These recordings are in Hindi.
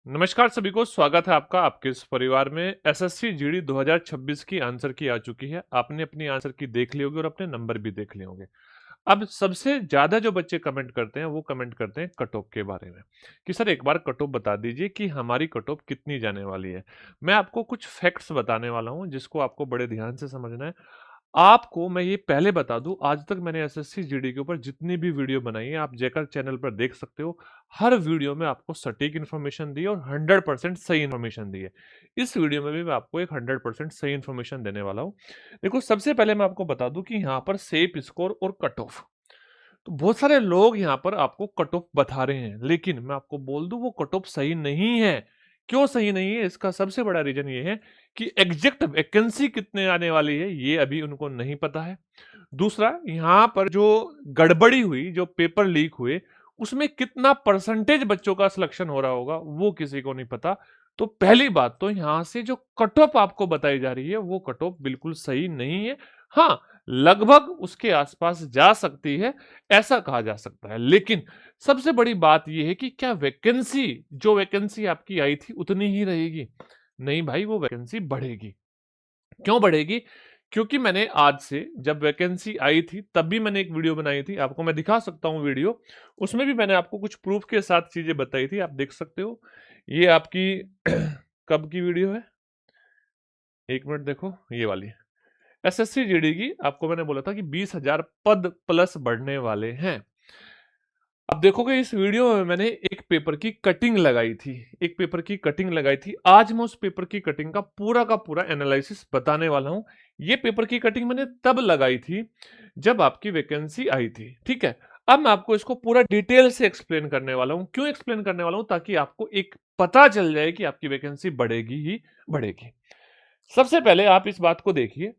नमस्कार सभी को, स्वागत है आपका आपके इस परिवार में। एसएससी जीडी 2026 की आंसर की आ चुकी है। आपने अपनी आंसर की देख ली होगी और अपने नंबर भी देख लिए होंगे। अब सबसे ज्यादा जो बच्चे कमेंट करते हैं वो कमेंट करते हैं कट ऑफ के बारे में कि सर एक बार कट ऑफ बता दीजिए कि हमारी कट ऑफ कितनी जाने वाली है। मैं आपको कुछ फैक्ट्स बताने वाला हूं जिसको आपको बड़े ध्यान से समझना है। आपको मैं ये पहले बता दूं, आज तक मैंने एसएससी जीडी के ऊपर जितनी भी वीडियो बनाई है आप जेकर चैनल पर देख सकते हो। हर वीडियो में आपको सटीक इन्फॉर्मेशन दी है और 100% सही इन्फॉर्मेशन दी है। इस वीडियो में भी मैं आपको एक 100% सही इन्फॉर्मेशन देने वाला हूं। देखो, सबसे पहले मैं आपको बता दूं कि यहाँ पर सेफ स्कोर और कट ऑफ, तो बहुत सारे लोग यहाँ पर आपको कट ऑफ बता रहे हैं, लेकिन मैं आपको बोल दूं वो कट ऑफ सही नहीं है। क्यों सही नहीं है? इसका सबसे बड़ा रीजन ये है कि एग्जैक्ट वैकेंसी कितने आने वाली है ये अभी उनको नहीं पता है। दूसरा, यहाँ पर जो गड़बड़ी हुई, जो पेपर लीक हुए, उसमें कितना परसेंटेज बच्चों का सिलेक्शन हो रहा होगा वो किसी को नहीं पता। तो पहली बात तो यहाँ से जो कट ऑफ आपको बताई जा रही है वो कट ऑफ बिल्कुल सही नहीं है। हाँ, लगभग उसके आसपास जा सकती है, ऐसा कहा जा सकता है। लेकिन सबसे बड़ी बात यह है कि क्या वैकेंसी, जो वैकेंसी आपकी आई थी उतनी ही रहेगी? नहीं भाई, वो वैकेंसी बढ़ेगी। क्यों बढ़ेगी? क्योंकि मैंने आज से, जब वैकेंसी आई थी तब भी मैंने एक वीडियो बनाई थी, आपको मैं दिखा सकता हूं वीडियो। उसमें भी मैंने आपको कुछ प्रूफ के साथ चीजें बताई थी, आप देख सकते हो। ये आपकी कब की वीडियो है? एक मिनट देखो, ये वाली एसएससी जीडी की। आपको मैंने बोला था कि 20,000 पद प्लस बढ़ने वाले हैं। अब देखोगे इस वीडियो में मैंने एक पेपर की कटिंग लगाई थी, एक पेपर की कटिंग लगाई थी। आज मैं उस पेपर की कटिंग का पूरा एनालिसिस बताने वाला हूं। ये पेपर की कटिंग मैंने तब लगाई थी जब आपकी वैकेंसी आई थी, ठीक है। अब मैं आपको इसको पूरा डिटेल से एक्सप्लेन करने वाला हूं। क्यों एक्सप्लेन करने वाला हूं? ताकि आपको एक पता चल जाए कि आपकी वैकेंसी बढ़ेगी ही बढ़ेगी। सबसे पहले आप इस बात को देखिए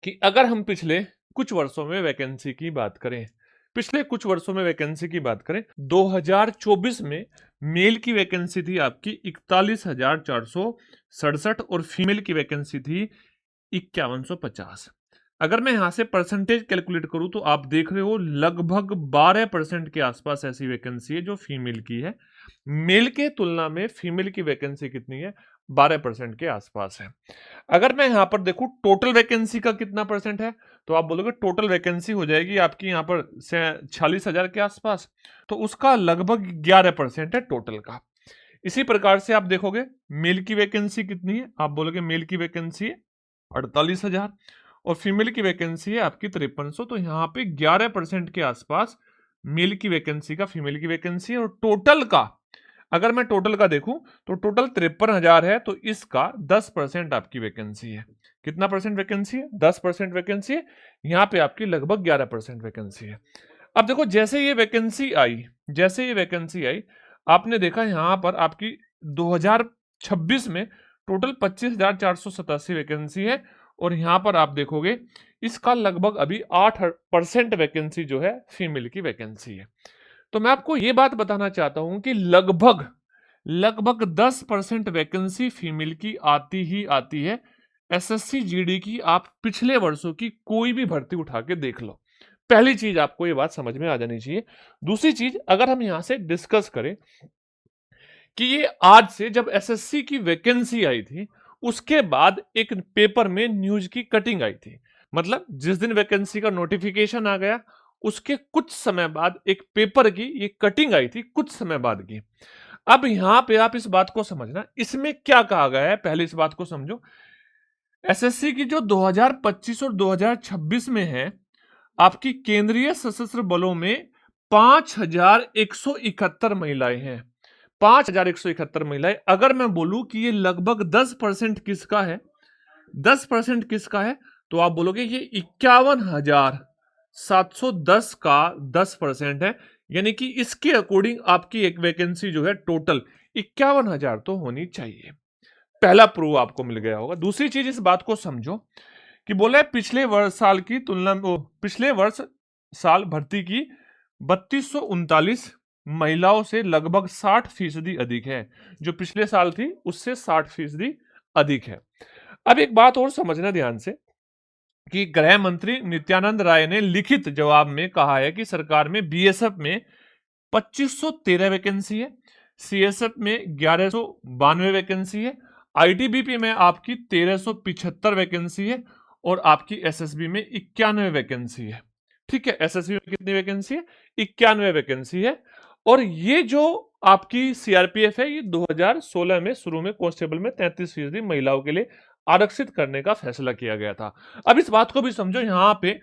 कि अगर हम पिछले कुछ वर्षों में वैकेंसी की बात करें, पिछले कुछ वर्षों में वैकेंसी की बात करें, 2024 में मेल की वैकेंसी थी आपकी 41,467 और फीमेल की वैकेंसी थी 5150। अगर मैं यहां से परसेंटेज कैलकुलेट करूं तो आप देख रहे हो लगभग 12% के आसपास ऐसी वैकेंसी है जो फीमेल की है। मेल के तुलना में फीमेल की वैकेंसी कितनी है? 12% के आसपास है। अगर मैं यहां पर देखूं टोटल वैकेंसी का कितना परसेंट है, तो आप बोलोगे टोटल वैकेंसी हो जाएगी आपकी यहां पर 46,000 के आसपास, तो उसका लगभग 11% है टोटल का। इसी प्रकार से आप देखोगे मेल की वैकेंसी कितनी है, आप बोलोगे मेल की वैकेंसी है 48,000 और फीमेल की वैकेंसी है आपकी 5300। तो यहाँ पे 11% के आसपास मेल की वैकेंसी का फीमेल की वैकेंसी है। और टोटल का, अगर मैं टोटल का देखूं तो टोटल 53,000 है, तो इसका 10% आपकी वैकेंसी है। कितना परसेंट वैकेंसी है? 10% वैकेंसी है। यहाँ पे आपकी लगभग 11% वैकेंसी है। अब देखो, जैसे ये वैकेंसी आई, जैसे ये वैकेंसी आई, आपने देखा यहाँ पर आपकी 2026 में टोटल 25,487 वैकेंसी है। और यहाँ पर आप देखोगे इसका लगभग अभी 8% वैकेंसी जो है फीमेल की वैकेंसी है। तो मैं आपको ये बात बताना चाहता हूं कि लगभग लगभग 10% वैकेंसी फीमेल की आती ही आती है। एसएससी जीडी की आप पिछले वर्षों की कोई भी भर्ती उठा के देख लो। पहली चीज आपको ये बात समझ में आ जानी चाहिए। दूसरी चीज, अगर हम यहां से डिस्कस करें कि ये आज से जब एसएससी की वैकेंसी आई थी उसके बाद एक पेपर में न्यूज की कटिंग आई थी, मतलब जिस दिन वैकेंसी का नोटिफिकेशन आ गया उसके कुछ समय बाद एक पेपर की ये कटिंग आई थी, कुछ समय बाद की। अब यहां पे आप इस बात को समझना, इसमें क्या कहा गया है, पहले इस बात को समझो। एसएससी की जो 2025 और 2026 में है, आपकी केंद्रीय सशस्त्र बलों में 5,171 महिलाएं हैं। 5,171 महिलाएं। अगर मैं बोलूं कि ये लगभग 10% किसका है, 10% किसका है, तो आप बोलोगे ये 51,710 का 10% है। यानी कि इसके अकॉर्डिंग आपकी एक वैकेंसी जो है टोटल 51,000 तो होनी चाहिए। पहला प्रूफ आपको मिल गया होगा। दूसरी चीज, इस बात को समझो कि बोला है पिछले वर्ष साल की तुलना में, पिछले वर्ष साल भर्ती की 3239 महिलाओं से लगभग 60% अधिक है। जो पिछले साल थी उससे 60% अधिक है। अब एक बात और समझना ध्यान से कि गृह मंत्री नित्यानंद राय ने लिखित जवाब में कहा है कि सरकार में बीएसएफ में 2513 वैकेंसी है, सीएसएफ में 1192 वैकेंसी है, आईटीबीपी में आपकी 1375 वैकेंसी है और आपकी एसएसबी में 91 वैकेंसी है। ठीक है, एसएसबी में कितनी वैकेंसी है? 91 वैकेंसी है। और ये जो आपकी सीआरपीएफ है, ये 2016 में शुरू में कांस्टेबल में 33% महिलाओं के लिए आरक्षित करने का फैसला किया गया था। अब इस बात को भी समझो, यहाँ पे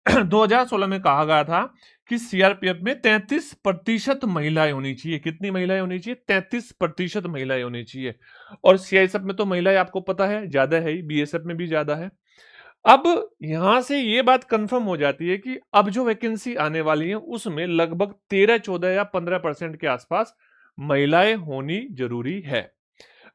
2016 में कहा गया था कि सीआरपीएफ में 33% महिलाएं होनी चाहिए। कितनी महिलाएं होनी चाहिए? 33% महिलाएं होनी चाहिए। और सीआईएसएफ में तो महिलाएं आपको पता है ज्यादा है ही, बीएसएफ में भी ज्यादा है। अब यहां से ये बात कंफर्म हो जाती है कि अब जो वैकेंसी आने वाली है उसमें लगभग 13, 14 या 15% के आसपास महिलाएं होनी जरूरी है।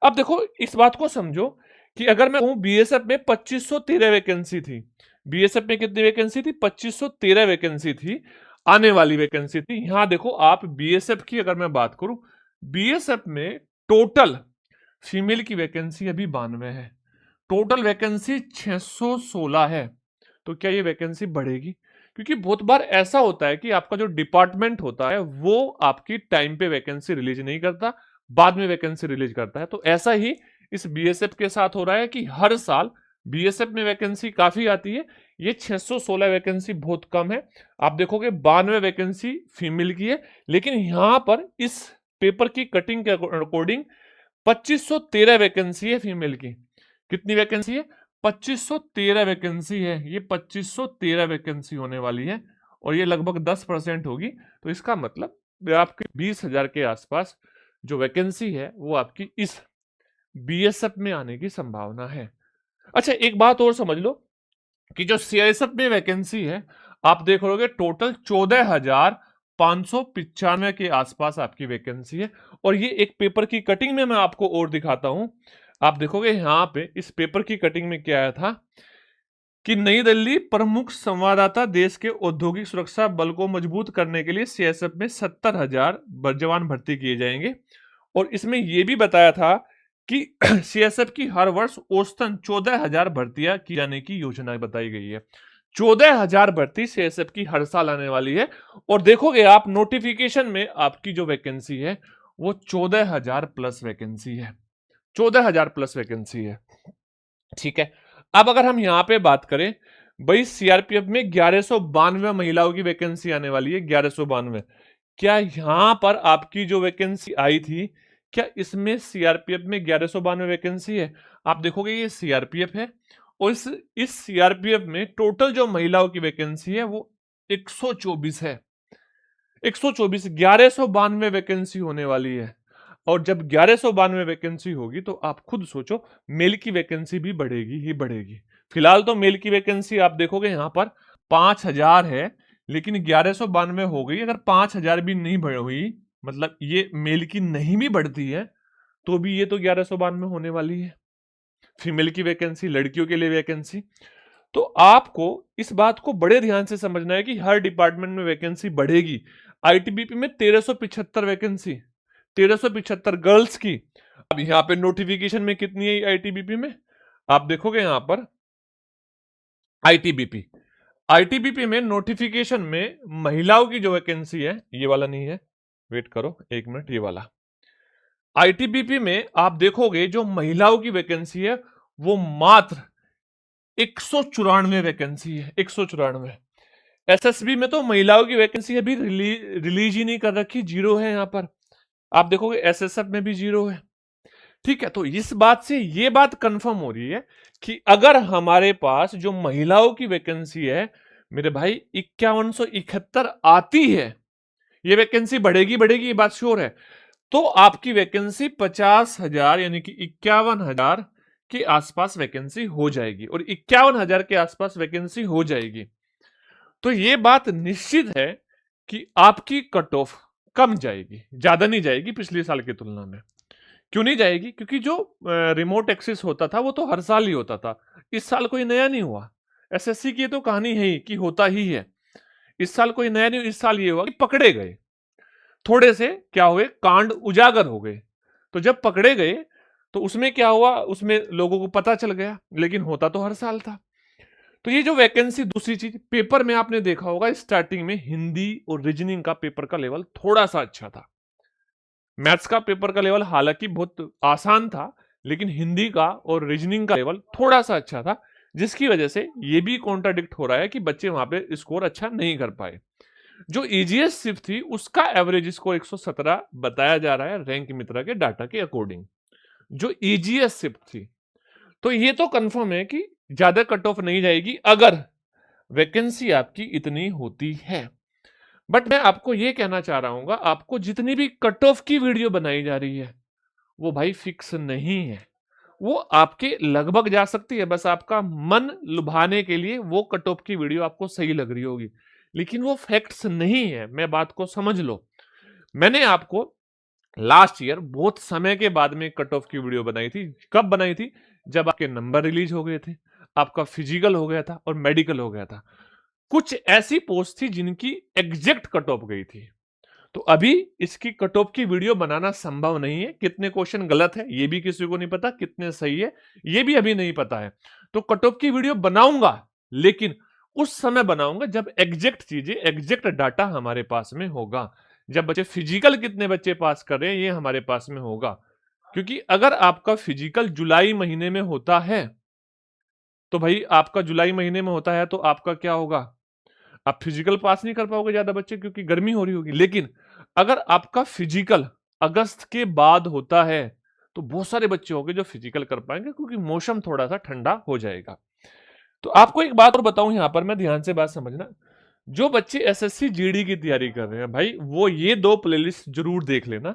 अब देखो इस बात को समझो कि अगर मैं कहूं बीएसएफ में 2513 वैकेंसी थी, बीएसएफ में कितनी वैकेंसी थी? 2513 वैकेंसी थी, आने वाली वैकेंसी थी। यहां देखो आप बीएसएफ की अगर मैं बात करूं, बीएसएफ में टोटल फीमेल की वैकेंसी अभी 92 है, टोटल वैकेंसी 616 है। तो क्या ये वैकेंसी बढ़ेगी? क्योंकि बहुत बार ऐसा होता है कि आपका जो डिपार्टमेंट होता है वो आपकी टाइम पे वैकेंसी रिलीज नहीं करता, बाद में वैकेंसी रिलीज करता है। तो ऐसा ही इस बीएसएफ के साथ हो रहा है कि हर साल बीएसएफ में वैकेंसी काफी आती है, ये 616 वैकेंसी बहुत कम है। आप देखोगे 92 वैकेंसी फीमेल की है, लेकिन यहां पर इस पेपर की कटिंग के अकॉर्डिंग 2513 वैकेंसी है फीमेल की। कितनी वैकेंसी है? 2513 वैकेंसी है। ये 2513 वैकेंसी होने वाली है और ये लगभग 10% होगी। तो इसका मतलब आपके 20,000 के आसपास जो वैकेंसी है वो आपकी इस बीएसएफ में आने की संभावना है। अच्छा, एक बात और समझ लो कि जो सीआईएसएफ में वैकेंसी है, आप देख लोगे टोटल 14,595 के आसपास आपकी वैकेंसी है। और ये एक पेपर की कटिंग में मैं आपको और दिखाता हूं। आप देखोगे यहां पे इस पेपर की कटिंग में क्या आया था कि नई दिल्ली प्रमुख संवाददाता, देश के औद्योगिक सुरक्षा बल को मजबूत करने के लिए सीएसएफ में 70,000 जवान भर्ती किए जाएंगे। और इसमें यह भी बताया था कि सीएसएफ की हर वर्ष औसतन 14,000 भर्तियां की जाने की योजना बताई गई है। 14,000 भर्ती सीएसएफ की हर साल आने वाली है। और देखोगे आप नोटिफिकेशन में आपकी जो वैकेंसी है वो 14,000 प्लस वैकेंसी है, 14,000 प्लस वैकेंसी है। ठीक है, अब अगर हम यहां पे बात करें, भाई सीआरपीएफ में 1192 महिलाओं की वैकेंसी आने वाली है, 1192। क्या यहां पर आपकी जो वैकेंसी आई थी, क्या इसमें सीआरपीएफ में 1192 वैकेंसी है? आप देखोगे ये सीआरपीएफ है और इस सीआरपीएफ में टोटल जो महिलाओं की वैकेंसी है वो 124 है। 124, 1192 वैकेंसी होने वाली है। और जब 1192 वैकेंसी होगी तो आप खुद सोचो मेल की वैकेंसी भी बढ़ेगी ही बढ़ेगी। फिलहाल तो मेल की वैकेंसी आप देखोगे यहां पर 5,000 है, लेकिन 1192 हो गई। अगर 5,000 भी नहीं बढ़ हुई, मतलब ये मेल की नहीं भी बढ़ती है, तो भी ये तो 1192 होने वाली है फीमेल की वैकेंसी, लड़कियों के लिए वैकेंसी। तो आपको इस बात को बड़े ध्यान से समझना है कि हर डिपार्टमेंट में वैकेंसी बढ़ेगी। आईटीबीपी में 1375 वैकेंसी, 1375 गर्ल्स की। अब यहां पे नोटिफिकेशन में कितनी है आईटीबीपी में? आप देखोगे यहां पर आईटीबीपी, आईटीबीपी में नोटिफिकेशन में महिलाओं की जो वैकेंसी है, ये वाला नहीं है, वेट करो एक मिनट, ये वाला आईटीबीपी में आप देखोगे जो महिलाओं की वैकेंसी है वो मात्र 194 वैकेंसी है, 194। एसएसबी में तो महिलाओं की वैकेंसी अभी रिलीज ही नहीं कर रखी, जीरो है यहां पर। आप देखोगे एसएसएफ में भी जीरो है। ठीक है, तो इस बात से ये बात कंफर्म हो रही है कि अगर हमारे पास जो महिलाओं की वैकेंसी है मेरे भाई 5171 आती है, ये वैकेंसी बढ़ेगी बढ़ेगी, ये बात श्योर है। तो आपकी वैकेंसी 50,000 यानी कि 51,000 के आसपास वैकेंसी हो जाएगी। और 51,000 के आसपास वैकेंसी हो जाएगी तो ये बात निश्चित है कि आपकी कट ऑफ कम जाएगी, ज्यादा नहीं जाएगी पिछले साल की तुलना में। क्यों नहीं जाएगी? क्योंकि जो रिमोट एक्सेस होता था वो तो हर साल ही होता था, इस साल कोई नया नहीं हुआ। एसएससी की तो कहानी है ही कि होता ही है, इस साल कोई नया नहीं। इस साल ये हुआ कि पकड़े गए, थोड़े से क्या हुए, कांड उजागर हो गए। तो जब पकड़े गए तो उसमें क्या हुआ, उसमें लोगों को पता चल गया, लेकिन होता तो हर साल था। तो ये जो वैकेंसी, दूसरी चीज पेपर में आपने देखा होगा स्टार्टिंग में हिंदी और रीजनिंग का पेपर का लेवल थोड़ा सा अच्छा था, मैथ्स का पेपर का लेवल हालांकि बहुत आसान था, लेकिन हिंदी का और रीजनिंग का लेवल थोड़ा सा अच्छा था, जिसकी वजह से ये भी कॉन्ट्राडिक्ट हो रहा है कि बच्चे वहां पे स्कोर अच्छा नहीं कर पाए। जो ईजीएस सिर्फ थी उसका एवरेज स्कोर 117 बताया जा रहा है रैंक मित्रा के डाटा के अकॉर्डिंग, जो ईजीएस सिर्फ थी। तो ये तो कंफर्म है कि ज्यादा कट ऑफ नहीं जाएगी अगर वैकेंसी आपकी इतनी होती है। बट मैं आपको ये कहना चाह रहा हूँ, आपको जितनी भी कट ऑफ की वीडियो बनाई जा रही है वो भाई फिक्स नहीं है। वो आपके लगभग जा सकती है, बस आपका मन लुभाने के लिए वो कट ऑफ की वीडियो आपको सही लग रही होगी, लेकिन वो फैक्ट्स नहीं है। मैं बात को समझ लो। मैंने आपको लास्ट ईयर बहुत समय के बाद में कट ऑफ की वीडियो बनाई थी। कब बनाई थी? जब आपके नंबर रिलीज हो गए थे, आपका फिजिकल हो गया था और मेडिकल हो गया था। कुछ ऐसी पोस्ट थी जिनकी एग्जैक्ट कट ऑफ गई थी। तो अभी इसकी कट ऑफ की वीडियो बनाना संभव नहीं है। कितने क्वेश्चन गलत है ये भी किसी को नहीं पता, कितने सही है ये भी अभी नहीं पता है। तो कट ऑफ की वीडियो बनाऊंगा, लेकिन उस समय बनाऊंगा जब एग्जैक्ट चीजें, एग्जैक्ट डाटा हमारे पास में होगा। जब बच्चे फिजिकल कितने बच्चे पास कर रहे हैं ये हमारे पास में होगा। क्योंकि अगर आपका फिजिकल जुलाई महीने में होता है तो भाई आपका जुलाई महीने में होता है तो आपका क्या होगा? आप फिजिकल पास नहीं कर पाओगे ज्यादा बच्चे, क्योंकि गर्मी हो रही होगी। लेकिन अगर आपका फिजिकल अगस्त के बाद होता है तो बहुत सारे बच्चे होंगे जो फिजिकल कर पाएंगे, क्योंकि मौसम थोड़ा सा ठंडा हो जाएगा। तो आपको एक बात और बताऊं यहां पर, मैं ध्यान से बात समझना। जो बच्चे एसएससी जीडी की तैयारी कर रहे हैं भाई, वो ये दो प्लेलिस्ट जरूर देख लेना।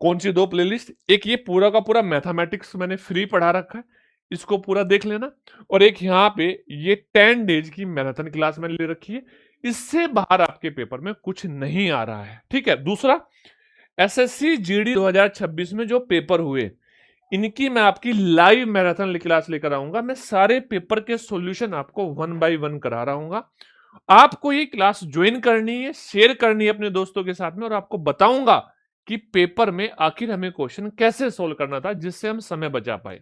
कौन सी दो प्लेलिस्ट? एक ये पूरा का पूरा मैथमेटिक्स मैंने फ्री पढ़ा रखा है, इसको पूरा देख लेना। और एक यहाँ पे ये 10 डेज की मैराथन क्लास मैंने ले रखी है। इससे बाहर आपके पेपर में कुछ नहीं आ रहा है, ठीक है। दूसरा, एसएससी जीडी 2026 में जो पेपर हुए, इनकी मैं आपकी लाइव मैराथन क्लास लेकर आऊंगा। मैं सारे पेपर के सॉल्यूशन आपको 1 बाय 1 करा रहा हूँ। आपको ये क्लास ज्वाइन करनी है, शेयर करनी है अपने दोस्तों के साथ में, और आपको बताऊंगा कि पेपर में आखिर हमें क्वेश्चन कैसे सोल्व करना था जिससे हम समय बचा पाए।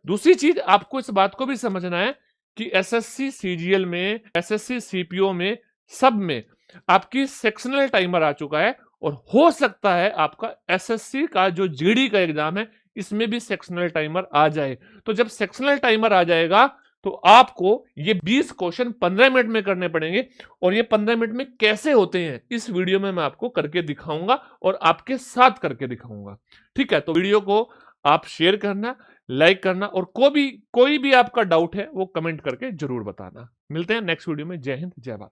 दूसरी चीज, आपको इस बात को भी समझना है कि एसएससी सीजीएल में, एसएससी सीपीओ में, सब में आपकी सेक्शनल टाइमर आ चुका है। और हो सकता है आपका एसएससी का जो जीडी का एग्जाम है इसमें भी सेक्शनल टाइमर आ जाए। तो जब सेक्शनल टाइमर आ जाएगा तो आपको ये 20 क्वेश्चन 15 मिनट में करने पड़ेंगे। और ये 15 मिनट में कैसे होते हैं इस वीडियो में मैं आपको करके दिखाऊंगा और आपके साथ करके दिखाऊंगा, ठीक है। तो वीडियो को आप शेयर करना, लाइक करना, और कोई भी आपका डाउट है वो कमेंट करके जरूर बताना। मिलते हैं नेक्स्ट वीडियो में। जय हिंद, जय भारत।